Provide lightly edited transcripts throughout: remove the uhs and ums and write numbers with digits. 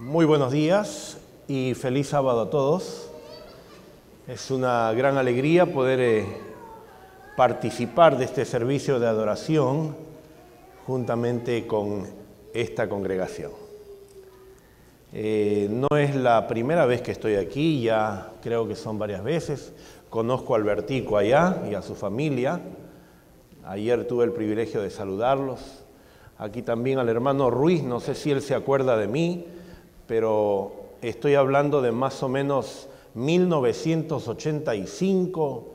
Muy buenos días y feliz sábado a todos. Es una gran alegría poder participar de este servicio de adoración juntamente con esta congregación. No es la primera vez que estoy aquí, ya creo que son varias veces. Conozco a Albertico allá y a su familia. Ayer tuve el privilegio de saludarlos. Aquí también al hermano Ruiz, no sé si él se acuerda de mí, pero estoy hablando de más o menos 1985,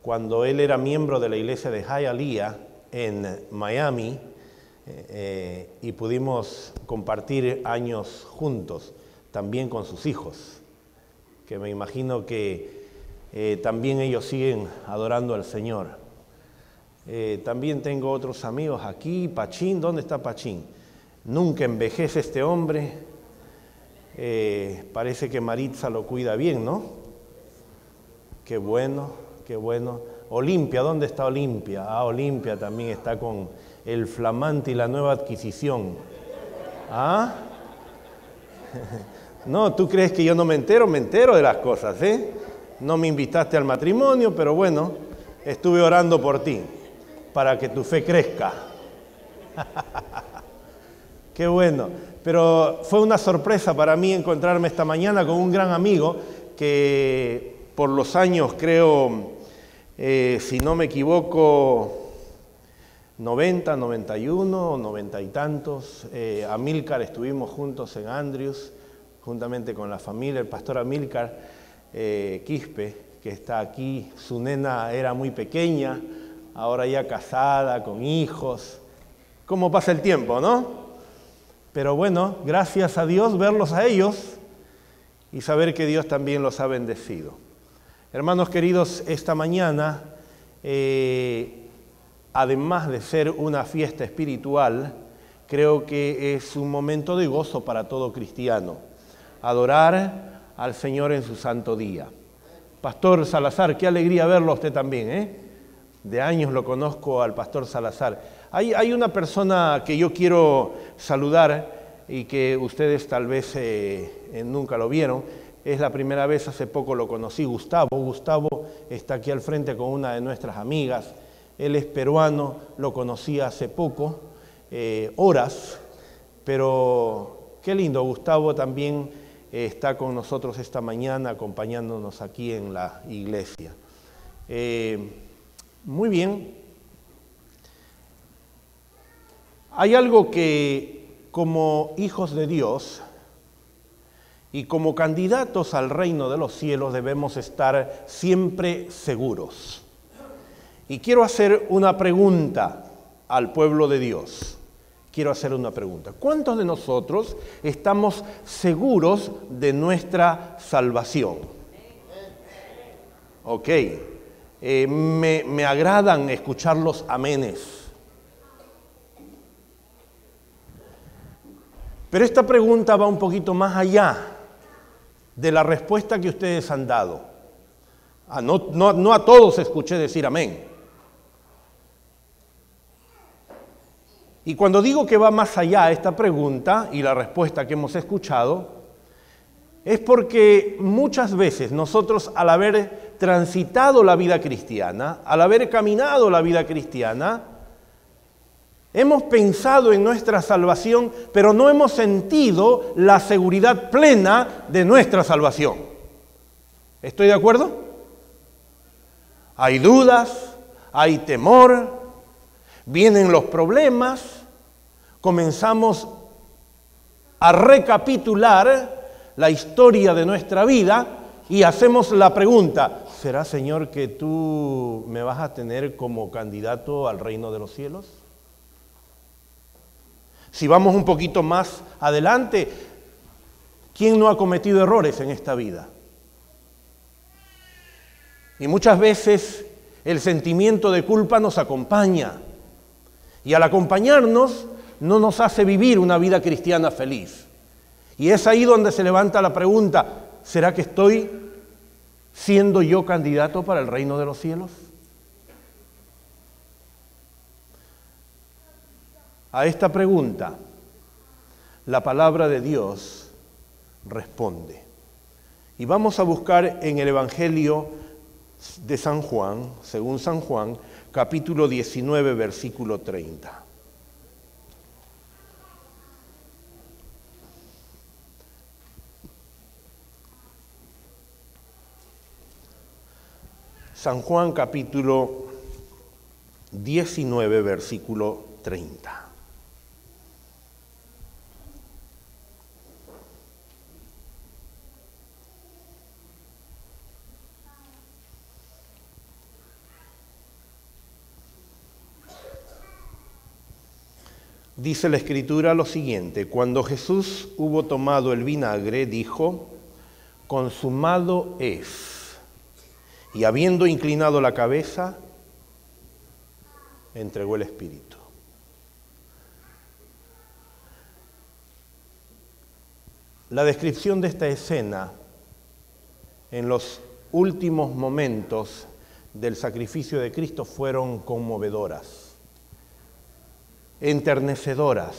cuando él era miembro de la iglesia de Hialeah en Miami, y pudimos compartir años juntos, también con sus hijos, que me imagino que también ellos siguen adorando al Señor. También tengo otros amigos aquí. Pachín, ¿dónde está Pachín? Nunca envejece este hombre. Parece que Maritza lo cuida bien, ¿no? Qué bueno, qué bueno. Olimpia, ¿dónde está Olimpia? Ah, Olimpia también está con el flamante y la nueva adquisición. ¿Ah? No, ¿tú crees que yo no me entero? Me entero de las cosas, ¿eh? No me invitaste al matrimonio, pero bueno, estuve orando por ti, para que tu fe crezca. Qué bueno. Pero fue una sorpresa para mí encontrarme esta mañana con un gran amigo que por los años, creo, si no me equivoco, 90, 91, 90 y tantos, Amílcar, estuvimos juntos en Andrews, juntamente con la familia, el pastor Amílcar Quispe, que está aquí. Su nena era muy pequeña, ahora ya casada, con hijos. ¿Cómo pasa el tiempo, no? Pero bueno, gracias a Dios verlos a ellos y saber que Dios también los ha bendecido. Hermanos queridos, esta mañana, además de ser una fiesta espiritual, creo que es un momento de gozo para todo cristiano. Adorar al Señor en su santo día. Pastor Salazar, qué alegría verlo a usted también, ¿eh? De años lo conozco al pastor Salazar. Hay una persona que yo quiero saludar y que ustedes tal vez nunca lo vieron. Es la primera vez, hace poco lo conocí, Gustavo. Gustavo está aquí al frente con una de nuestras amigas. Él es peruano, lo conocí hace poco, horas, pero qué lindo. Gustavo también está con nosotros esta mañana, acompañándonos aquí en la iglesia. Muy bien. Hay algo que como hijos de Dios y como candidatos al reino de los cielos debemos estar siempre seguros. Y quiero hacer una pregunta al pueblo de Dios. Quiero hacer una pregunta. ¿Cuántos de nosotros estamos seguros de nuestra salvación? Ok. Me agradan escuchar los amenes. Pero esta pregunta va un poquito más allá de la respuesta que ustedes han dado. No a todos escuché decir amén. Y cuando digo que va más allá esta pregunta y la respuesta que hemos escuchado, es porque muchas veces nosotros, al haber transitado la vida cristiana, al haber caminado la vida cristiana, hemos pensado en nuestra salvación, pero no hemos sentido la seguridad plena de nuestra salvación. ¿Estoy de acuerdo? Hay dudas, hay temor, vienen los problemas, comenzamos a recapitular la historia de nuestra vida y hacemos la pregunta: ¿será, Señor, que tú me vas a tener como candidato al reino de los cielos? Si vamos un poquito más adelante, ¿quién no ha cometido errores en esta vida? Y muchas veces el sentimiento de culpa nos acompaña. Y al acompañarnos, no nos hace vivir una vida cristiana feliz. Y es ahí donde se levanta la pregunta: ¿será que estoy siendo yo candidato para el reino de los cielos? A esta pregunta, la palabra de Dios responde. Y vamos a buscar en el Evangelio de San Juan, según San Juan, capítulo 19, versículo 30. San Juan capítulo 19, versículo 30. Dice la Escritura lo siguiente: cuando Jesús hubo tomado el vinagre, dijo: consumado es. Y habiendo inclinado la cabeza, entregó el Espíritu. La descripción de esta escena en los últimos momentos del sacrificio de Cristo fueron conmovedoras, enternecedoras.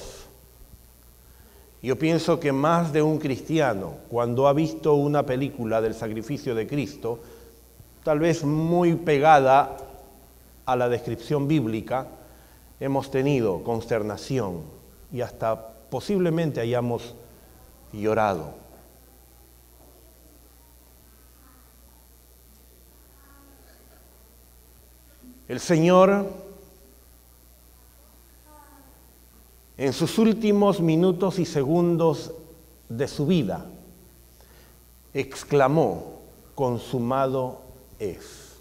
Yo pienso que más de un cristiano, cuando ha visto una película del sacrificio de Cristo, tal vez muy pegada a la descripción bíblica, hemos tenido consternación y hasta posiblemente hayamos llorado. El Señor, en sus últimos minutos y segundos de su vida, exclamó: consumado es.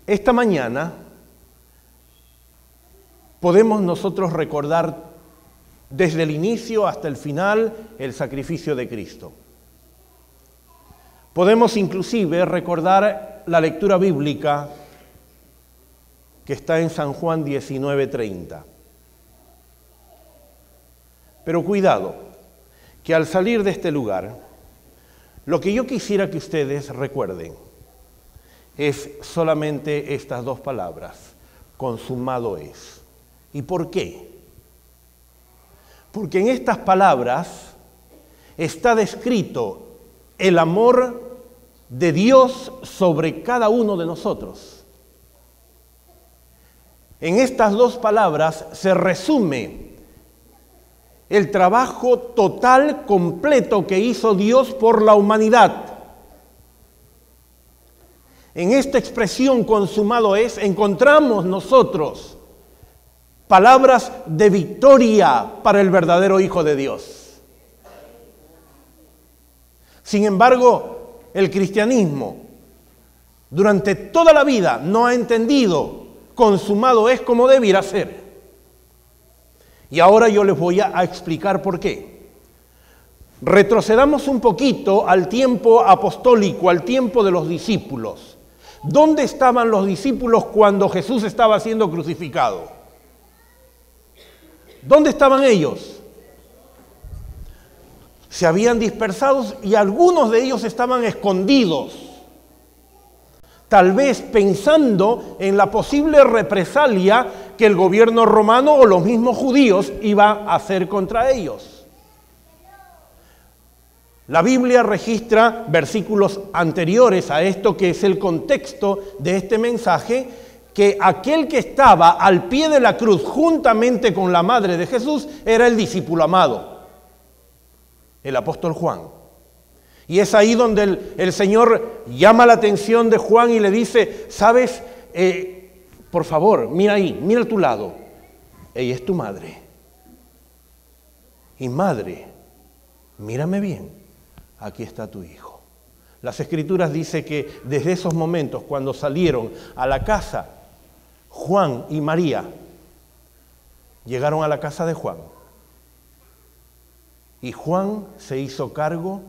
Esta mañana podemos nosotros recordar desde el inicio hasta el final el sacrificio de Cristo. Podemos inclusive recordar la lectura bíblica que está en San Juan 19:30. Pero cuidado, que al salir de este lugar, lo que yo quisiera que ustedes recuerden es solamente estas dos palabras: consumado es. ¿Y por qué? Porque en estas palabras está descrito el amor de Dios sobre cada uno de nosotros. En estas dos palabras se resume el trabajo total, completo que hizo Dios por la humanidad. En esta expresión consumado es, encontramos nosotros palabras de victoria para el verdadero Hijo de Dios. Sin embargo, el cristianismo durante toda la vida no ha entendido consumado es como debiera ser. Y ahora yo les voy a explicar por qué. Retrocedamos un poquito al tiempo apostólico, al tiempo de los discípulos. ¿Dónde estaban los discípulos cuando Jesús estaba siendo crucificado? ¿Dónde estaban ellos? Se habían dispersado y algunos de ellos estaban escondidos, tal vez pensando en la posible represalia que el gobierno romano o los mismos judíos iba a hacer contra ellos. La Biblia registra versículos anteriores a esto, que es el contexto de este mensaje, que aquel que estaba al pie de la cruz juntamente con la madre de Jesús era el discípulo amado, el apóstol Juan. Y es ahí donde el Señor llama la atención de Juan y le dice: ¿sabes? Por favor, mira ahí, mira a tu lado. Ella es tu madre. Y madre, mírame bien, aquí está tu hijo. Las Escrituras dicen que desde esos momentos, cuando salieron a la casa, Juan y María llegaron a la casa de Juan. Y Juan se hizo cargo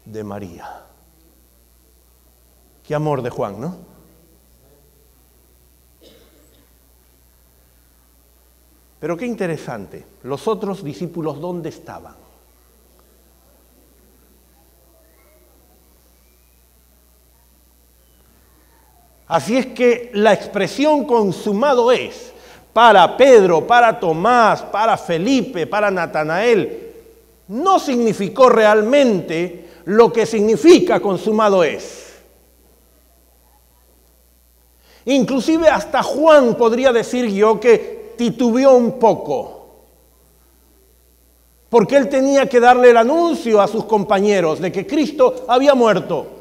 de María. Qué amor de Juan, ¿no? Pero qué interesante, los otros discípulos, ¿dónde estaban? Así es que la expresión consumado es, para Pedro, para Tomás, para Felipe, para Natanael, no significó realmente lo que significa consumado es. Inclusive hasta Juan podría decir yo que titubeó un poco, porque él tenía que darle el anuncio a sus compañeros de que Cristo había muerto.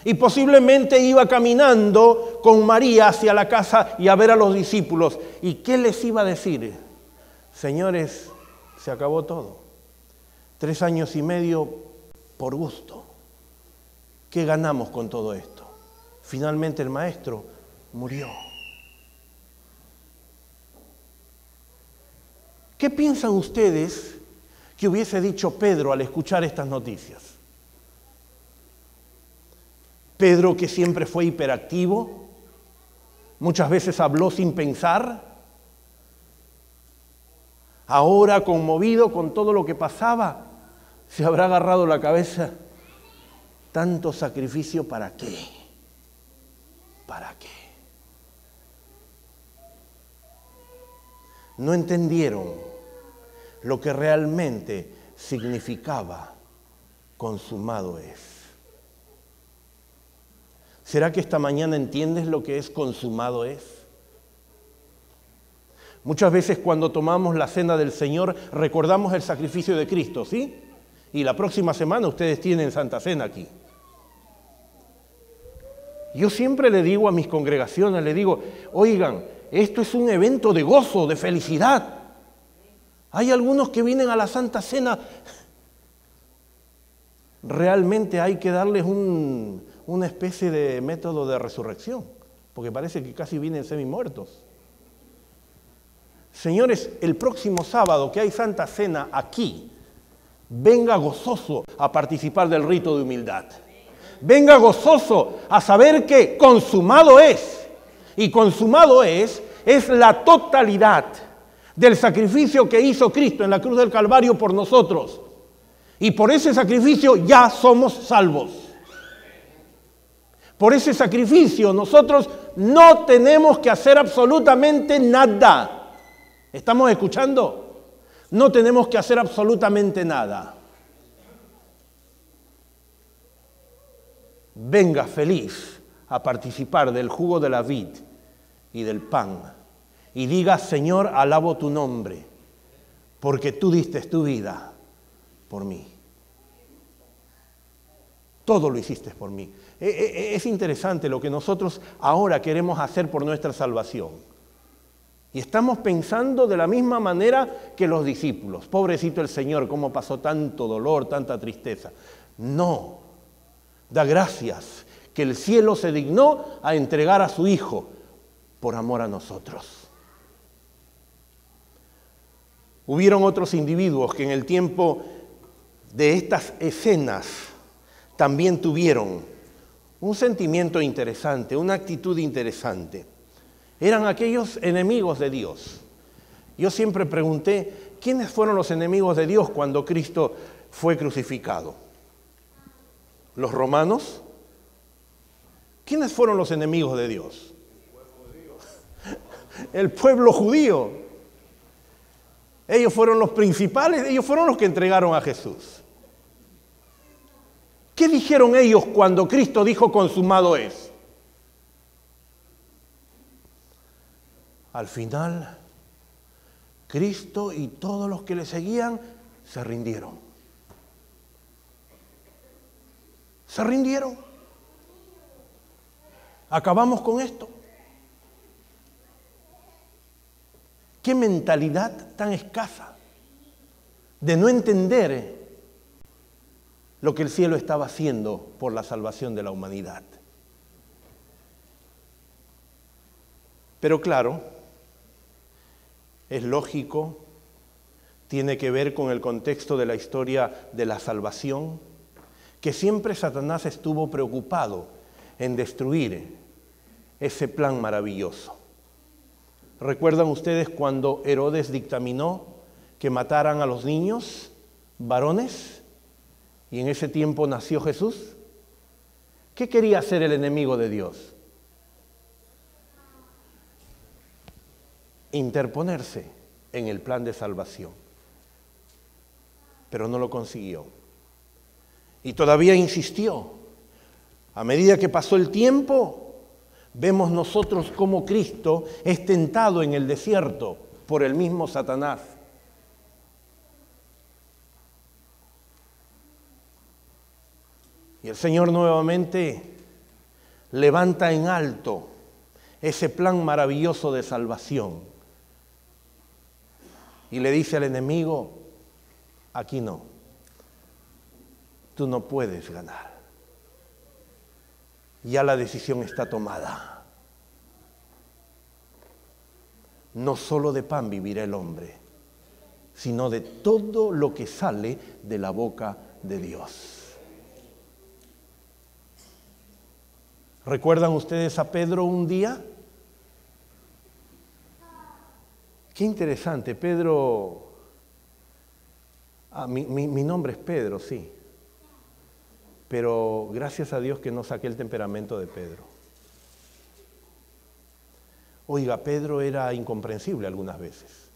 Y posiblemente iba caminando con María hacia la casa y a ver a los discípulos. ¿Y qué les iba a decir? Señores, se acabó todo. 3 años y medio por gusto. ¿Qué ganamos con todo esto? Finalmente el maestro murió. ¿Qué piensan ustedes que hubiese dicho Pedro al escuchar estas noticias? Pedro, que siempre fue hiperactivo, muchas veces habló sin pensar, ahora conmovido con todo lo que pasaba, se habrá agarrado la cabeza. ¿Tanto sacrificio para qué? ¿Para qué? No entendieron lo que realmente significaba consumado es. ¿Será que esta mañana entiendes lo que es consumado es? Muchas veces cuando tomamos la cena del Señor recordamos el sacrificio de Cristo, ¿sí? Y la próxima semana ustedes tienen Santa Cena aquí. Yo siempre le digo a mis congregaciones, le digo, oigan, esto es un evento de gozo, de felicidad. Hay algunos que vienen a la Santa Cena, realmente hay que darles una especie de método de resurrección, porque parece que casi vienen semi-muertos. Señores, el próximo sábado que hay Santa Cena aquí, venga gozoso a participar del rito de humildad. Venga gozoso a saber que consumado es. Y consumado es la totalidad del sacrificio que hizo Cristo en la cruz del Calvario por nosotros. Y por ese sacrificio ya somos salvos. Por ese sacrificio nosotros no tenemos que hacer absolutamente nada. ¿Estamos escuchando? No tenemos que hacer absolutamente nada. Venga feliz a participar del jugo de la vid y del pan. Y diga, Señor, alabo tu nombre, porque tú diste tu vida por mí. Todo lo hiciste por mí. Es interesante lo que nosotros ahora queremos hacer por nuestra salvación. Y estamos pensando de la misma manera que los discípulos. Pobrecito el Señor, cómo pasó tanto dolor, tanta tristeza. No, da gracias que el cielo se dignó a entregar a su Hijo por amor a nosotros. Hubieron otros individuos que en el tiempo de estas escenas también tuvieron un sentimiento interesante, una actitud interesante. Eran aquellos enemigos de Dios. Yo siempre pregunté, ¿quiénes fueron los enemigos de Dios cuando Cristo fue crucificado? ¿Los romanos? ¿Quiénes fueron los enemigos de Dios? El pueblo judío. Ellos fueron los principales, ellos fueron los que entregaron a Jesús. ¿Qué dijeron ellos cuando Cristo dijo consumado es? Al final, Cristo y todos los que le seguían se rindieron. Se rindieron. Acabamos con esto. Qué mentalidad tan escasa de no entender lo que el cielo estaba haciendo por la salvación de la humanidad. Pero claro, es lógico, tiene que ver con el contexto de la historia de la salvación, que siempre Satanás estuvo preocupado en destruir ese plan maravilloso. ¿Recuerdan ustedes cuando Herodes dictaminó que mataran a los niños varones? Y en ese tiempo nació Jesús. ¿Qué quería hacer el enemigo de Dios? Interponerse en el plan de salvación. pero no lo consiguió. Y todavía insistió. A medida que pasó el tiempo, vemos nosotros cómo Cristo es tentado en el desierto por el mismo Satanás. Y el Señor nuevamente levanta en alto ese plan maravilloso de salvación. Y le dice al enemigo, aquí no, tú no puedes ganar. Ya la decisión está tomada. No solo de pan vivirá el hombre, sino de todo lo que sale de la boca de Dios. ¿Recuerdan ustedes a Pedro un día? Qué interesante, Pedro. Mi nombre es Pedro, sí. Pero gracias a Dios que no saqué el temperamento de Pedro. Oiga, Pedro era incomprensible algunas veces.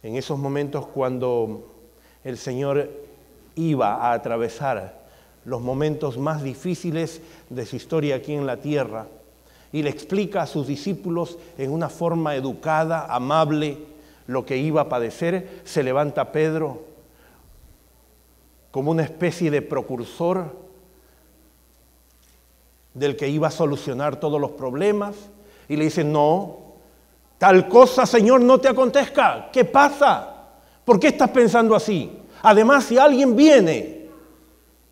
En esos momentos cuando el Señor iba a atravesar los momentos más difíciles de su historia aquí en la tierra y le explica a sus discípulos en una forma educada, amable, lo que iba a padecer, se levanta Pedro como una especie de precursor del que iba a solucionar todos los problemas y le dice, no, tal cosa, Señor, no te acontezca. ¿Qué pasa? ¿Por qué estás pensando así? Además, si alguien viene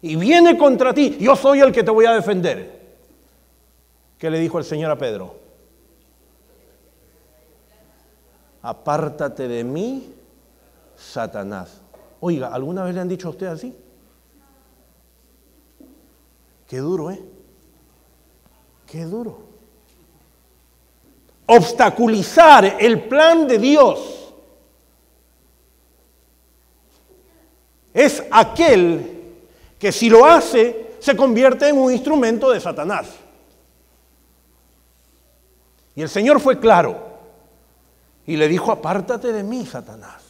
y viene contra ti, yo soy el que te voy a defender. ¿Qué le dijo el Señor a Pedro? Apártate de mí, Satanás. Oiga, ¿alguna vez le han dicho a usted así? Qué duro, ¿eh? Qué duro. Obstaculizar el plan de Dios es aquel que si lo hace, se convierte en un instrumento de Satanás. Y el Señor fue claro y le dijo, apártate de mí, Satanás.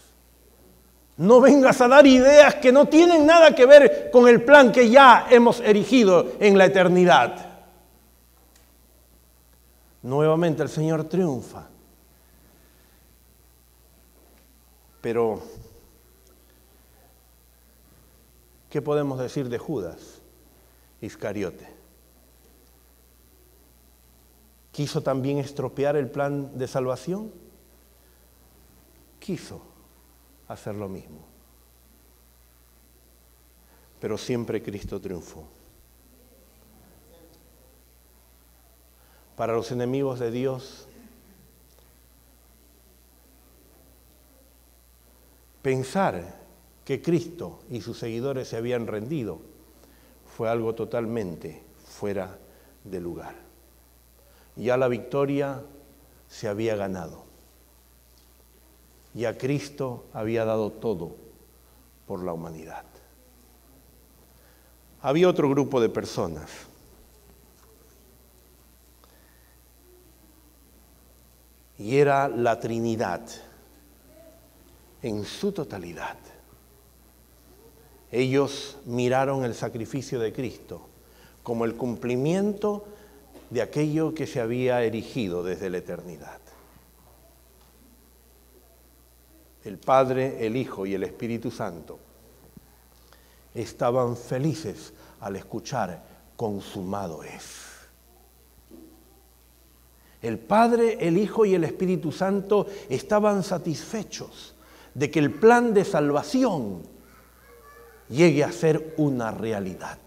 No vengas a dar ideas que no tienen nada que ver con el plan que ya hemos erigido en la eternidad. Nuevamente el Señor triunfa. Pero, ¿qué podemos decir de Judas Iscariote? ¿Quiso también estropear el plan de salvación? Quiso hacer lo mismo. Pero siempre Cristo triunfó. Para los enemigos de Dios, pensar que Cristo y sus seguidores se habían rendido fue algo totalmente fuera de lugar. Ya la victoria se había ganado. Ya Cristo había dado todo por la humanidad. Había otro grupo de personas. Y era la Trinidad en su totalidad. Ellos miraron el sacrificio de Cristo como el cumplimiento de aquello que se había erigido desde la eternidad. El Padre, el Hijo y el Espíritu Santo estaban felices al escuchar consumado es. El Padre, el Hijo y el Espíritu Santo estaban satisfechos de que el plan de salvación llegue a ser una realidad.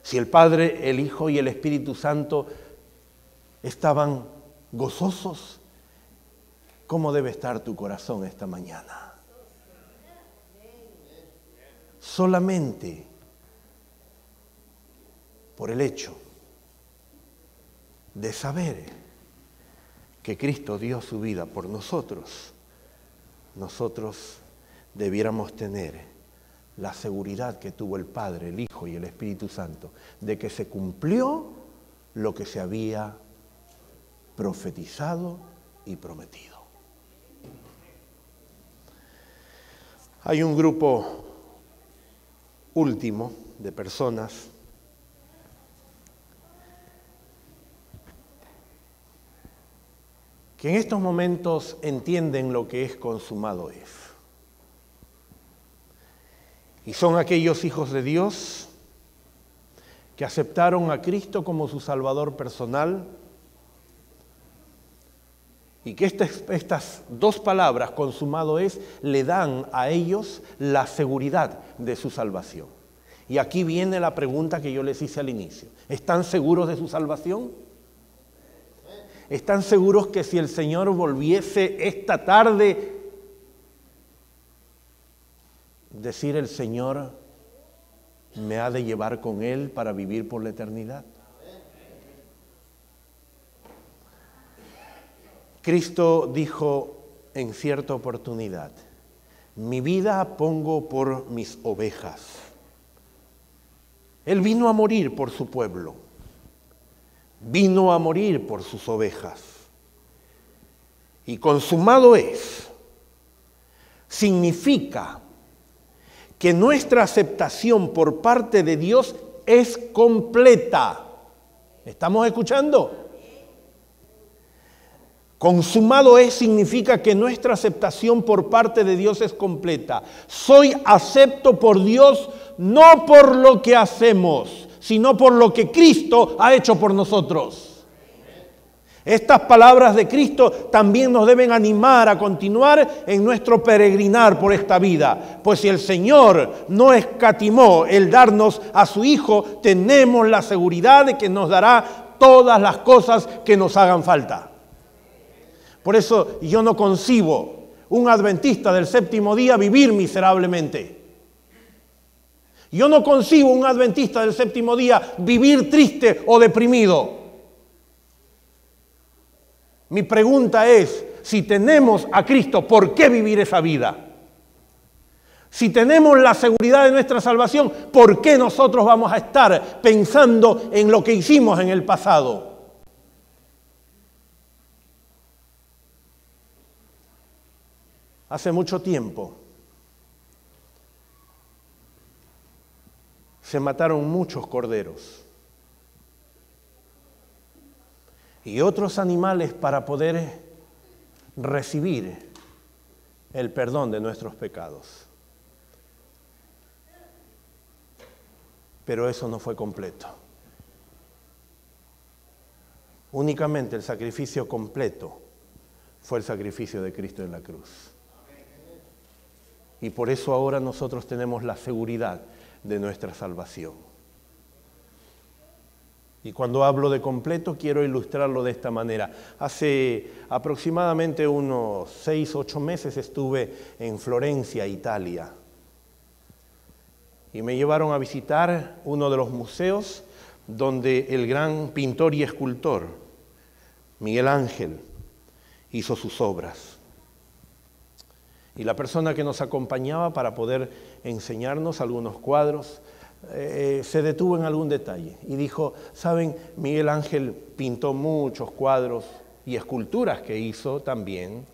Si el Padre, el Hijo y el Espíritu Santo estaban gozosos, ¿cómo debe estar tu corazón esta mañana? Solamente por el hecho de saber que Cristo dio su vida por nosotros, nosotros debiéramos tener la seguridad que tuvo el Padre, el Hijo y el Espíritu Santo, de que se cumplió lo que se había profetizado y prometido. Hay un grupo último de personas que en estos momentos entienden lo que es consumado es. Y son aquellos hijos de Dios que aceptaron a Cristo como su Salvador personal y que estas dos palabras, consumado es, le dan a ellos la seguridad de su salvación. Y aquí viene la pregunta que yo les hice al inicio. ¿Están seguros de su salvación? ¿Están seguros que si el Señor volviese esta tarde, decir el Señor me ha de llevar con Él para vivir por la eternidad? Cristo dijo en cierta oportunidad, mi vida pongo por mis ovejas. Él vino a morir por su pueblo, vino a morir por sus ovejas. Y consumado es, significa que nuestra aceptación por parte de Dios es completa. ¿Estamos escuchando? Consumado es significa que nuestra aceptación por parte de Dios es completa. Soy acepto por Dios no por lo que hacemos, sino por lo que Cristo ha hecho por nosotros. Estas palabras de Cristo también nos deben animar a continuar en nuestro peregrinar por esta vida. Pues si el Señor no escatimó el darnos a su Hijo, tenemos la seguridad de que nos dará todas las cosas que nos hagan falta. Por eso yo no concibo un adventista del séptimo día vivir miserablemente. Yo no concibo un adventista del séptimo día vivir triste o deprimido. Mi pregunta es, si tenemos a Cristo, ¿por qué vivir esa vida? Si tenemos la seguridad de nuestra salvación, ¿por qué nosotros vamos a estar pensando en lo que hicimos en el pasado? Hace mucho tiempo se mataron muchos corderos y otros animales para poder recibir el perdón de nuestros pecados. Pero eso no fue completo. Únicamente el sacrificio completo fue el sacrificio de Cristo en la cruz. Y por eso ahora nosotros tenemos la seguridad de nuestra salvación. Y cuando hablo de completo, quiero ilustrarlo de esta manera. Hace aproximadamente unos 6 u 8 meses estuve en Florencia, Italia. Y me llevaron a visitar uno de los museos donde el gran pintor y escultor Miguel Ángel hizo sus obras. Y la persona que nos acompañaba para poder enseñarnos algunos cuadros se detuvo en algún detalle y dijo, ¿saben? Miguel Ángel pintó muchos cuadros y esculturas que hizo también,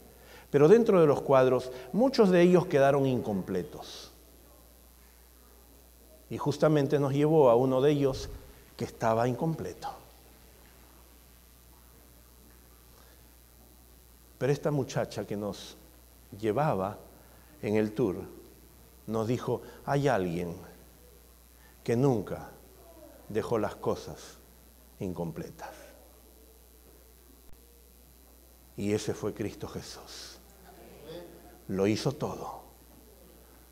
pero dentro de los cuadros muchos de ellos quedaron incompletos. Y justamente nos llevó a uno de ellos que estaba incompleto. Pero esta muchacha que nos llevaba en el tour nos dijo, hay alguien que nunca dejó las cosas incompletas. Y ese fue Cristo Jesús. Lo hizo todo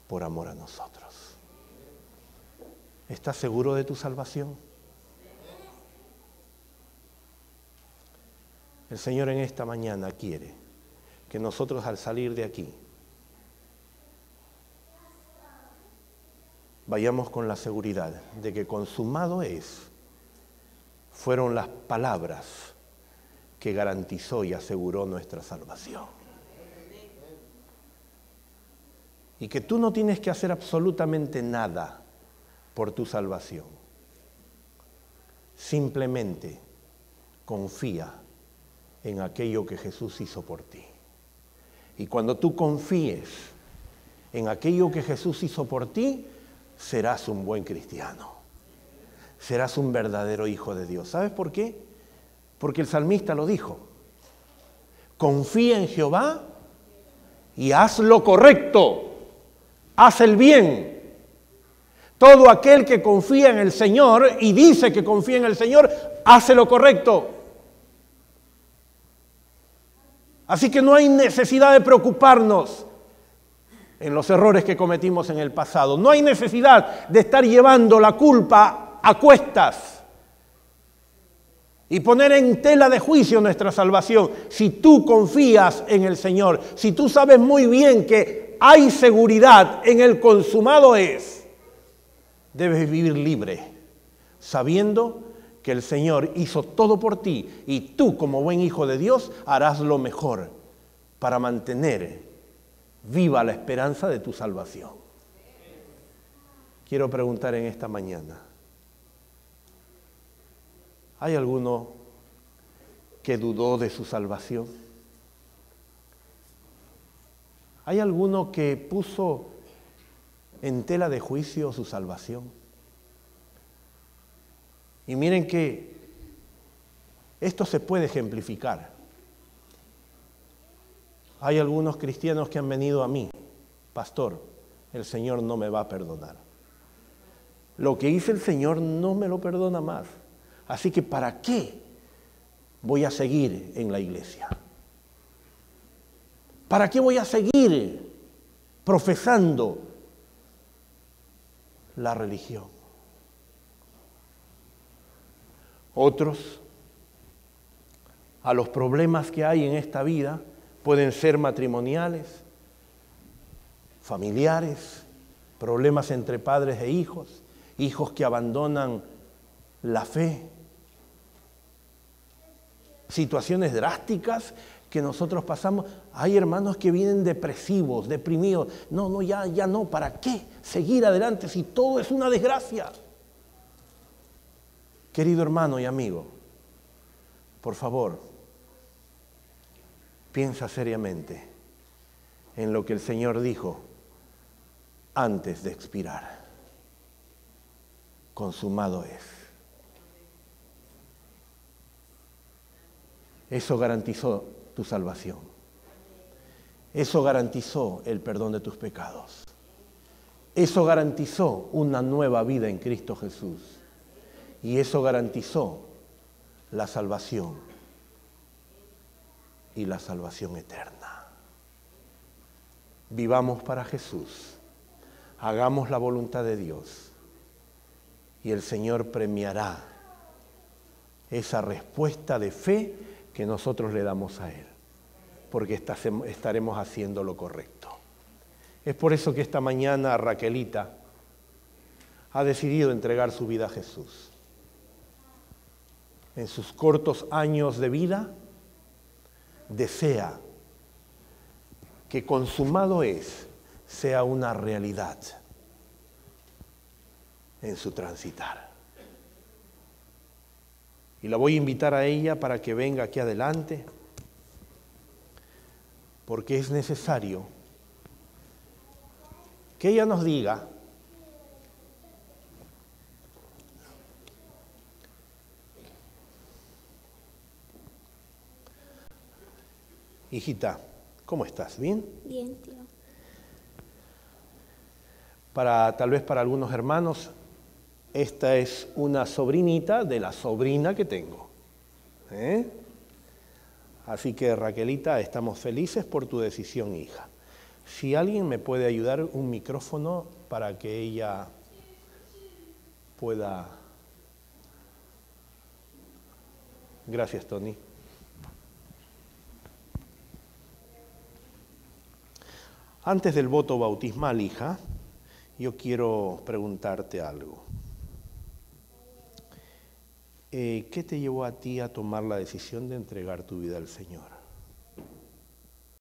por amor a nosotros. ¿Estás seguro de tu salvación? El Señor en esta mañana quiere que nosotros al salir de aquí vayamos con la seguridad de que consumado es, fueron las palabras que garantizó y aseguró nuestra salvación. Y que tú no tienes que hacer absolutamente nada por tu salvación. Simplemente confía en aquello que Jesús hizo por ti. Y cuando tú confíes en aquello que Jesús hizo por ti, serás un buen cristiano. Serás un verdadero hijo de Dios. ¿Sabes por qué? Porque el salmista lo dijo. Confía en Jehová y haz lo correcto. Haz el bien. Todo aquel que confía en el Señor y dice que confía en el Señor, hace lo correcto. Así que no hay necesidad de preocuparnos en los errores que cometimos en el pasado. No hay necesidad de estar llevando la culpa a cuestas y poner en tela de juicio nuestra salvación. Si tú confías en el Señor, si tú sabes muy bien que hay seguridad en el consumado es, debes vivir libre, sabiendo que el Señor hizo todo por ti y tú, como buen hijo de Dios, harás lo mejor para mantener viva la esperanza de tu salvación. Quiero preguntar en esta mañana, ¿hay alguno que dudó de su salvación? ¿Hay alguno que puso en tela de juicio su salvación? Y miren que esto se puede ejemplificar. Hay algunos cristianos que han venido a mí, pastor, el Señor no me va a perdonar. Lo que hizo el Señor no me lo perdona más. Así que ¿para qué voy a seguir en la iglesia? ¿Para qué voy a seguir profesando la religión? Otros, a los problemas que hay en esta vida, pueden ser matrimoniales, familiares, problemas entre padres e hijos, hijos que abandonan la fe, situaciones drásticas que nosotros pasamos. Hay hermanos que vienen depresivos, deprimidos. No, ya no, ¿para qué seguir adelante si todo es una desgracia? Querido hermano y amigo, por favor, piensa seriamente en lo que el Señor dijo antes de expirar. Consumado es. Eso garantizó tu salvación. Eso garantizó el perdón de tus pecados. Eso garantizó una nueva vida en Cristo Jesús. Y eso garantizó la salvación y la salvación eterna. Vivamos para Jesús. Hagamos la voluntad de Dios. Y el Señor premiará esa respuesta de fe que nosotros le damos a Él, porque estaremos haciendo lo correcto. Es por eso que esta mañana Raquelita ha decidido entregar su vida a Jesús. En sus cortos años de vida, desea que consumado es, sea una realidad en su transitar. Y la voy a invitar a ella para que venga aquí adelante, porque es necesario que ella nos diga hijita, ¿cómo estás? ¿Bien? Bien, tío. Tal vez para algunos hermanos, esta es una sobrinita de la sobrina que tengo. Así que Raquelita, estamos felices por tu decisión, hija. Si alguien me puede ayudar, un micrófono para que ella pueda... Gracias, Tony. Antes del voto bautismal, hija, yo quiero preguntarte algo. ¿Qué te llevó a ti a tomar la decisión de entregar tu vida al Señor?